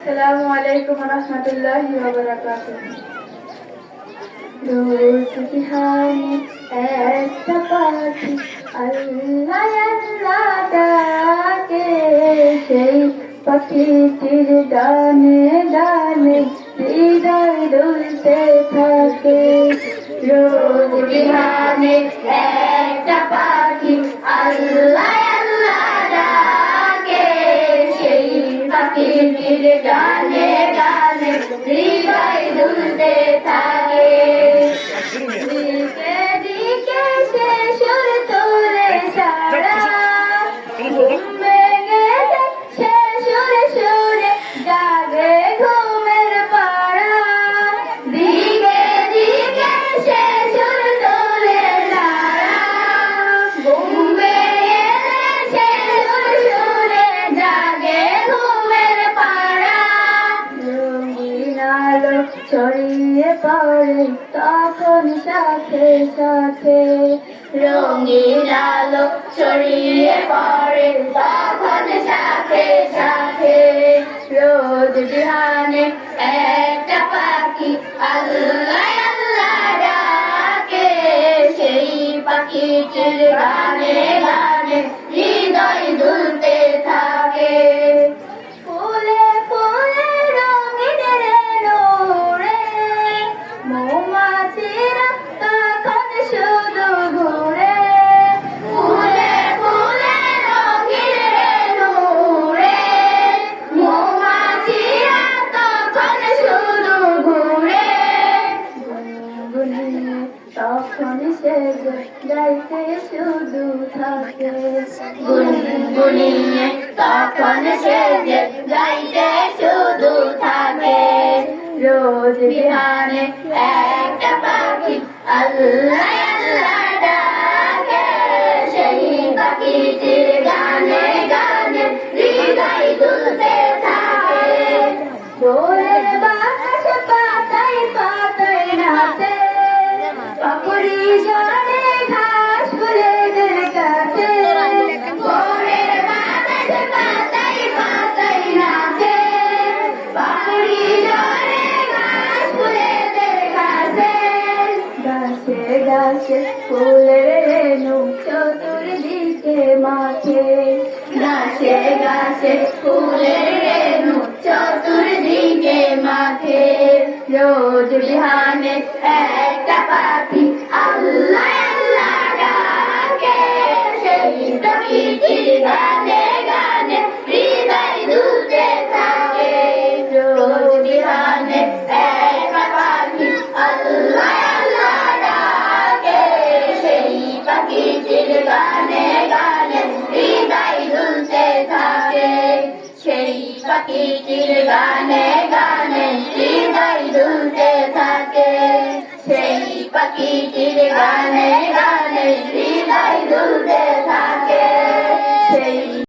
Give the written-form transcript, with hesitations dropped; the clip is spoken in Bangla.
আসসালামু আলাইকুম ওয়া রাহমাতুল্লাহি ওয়া বারাকাতুহু। রোজ বিহানে একটা পাখি আল্লাহ আল্লাহ ডাকে, সেই পাখিটির গানে গানে হৃদয় দুলতে থাকে। রোজ বিহানে একটা পাখি আল্লাহ আল্লাহ ডাকে, সেই পাখিটির গানে গানে হৃদয় দুলতে থাকে। দিকে দিকে সে সুর তোলে সারা, ঘুম ভেঙে সে সুরে সুরে জাগে ঘুমের পাড়া। দিকে দিকে সে সুর তোলে সারা, ঘুম ভেঙে সে সুরে সুরে জাগে ঘুমের পাড়া। রঙিন আলো ছড়িয়ে পড়ে তখন সাথে সাথে, রঙিন আলো ছড়িয়ে পড়ে তখন সাথে সাথে। রোজ বিহানে একটা পাখি আল্লাহ আল্লাহ ডাকে, সেই পাখিটির গানে গানে হৃদয় দুলতে থাকে। ফুলে ফুলে রঙিন রেণু উড়ে, মৌমাছিরা তখন শুধু ঘুরে। ফুলে ফুলে রঙিন রেণু উড়ে, মৌমাছিরা তখন শুধু ঘুরে। গুনগুনিয়ে তখন সে গাইতে শুধু থাকে, গুনগুনিয়ে তখন সে গাইতে শুধু থাকে। রোজ বিহানে একটা পাখি আল্লাহ আল্লাহ ডাকে, সেই পাখিটির গানে গানে হৃদয় দুলতে থাকে। ভোরের বাতাস পাতায় পাতায় নাচে, পাপড়ি ঝরে ঘাস ফুলেদের কাছে। ভোরের বাতাস পাতায় পাতায় নাচে, পাপড়ি ঝরে ঘাস ফুলেদের কাছে। গাছে গাছে ফুলের রেণু চতুর্দিকে মাঠে, গাছে গাছে ফুলের রেণু চতুর্দিকে মাঠে। রোজ বিহানে একটা পাখি আল্লাহ আল্লাহ ডাকে, সেই পাখিটির গানে গানে হৃদয় দুলতে থাকে। রোজ বিহানে একটা পাখি আল্লাহ আল্লাহ ডাকে, সেই পাখিটির গানে গানে হৃদয় দুলতে থাকে। সেই পাখিটির গানে গানে হৃদয় দুলতে থাকে। সেই পাখিটির গানে গানে হৃদয় দুলতে থাকে।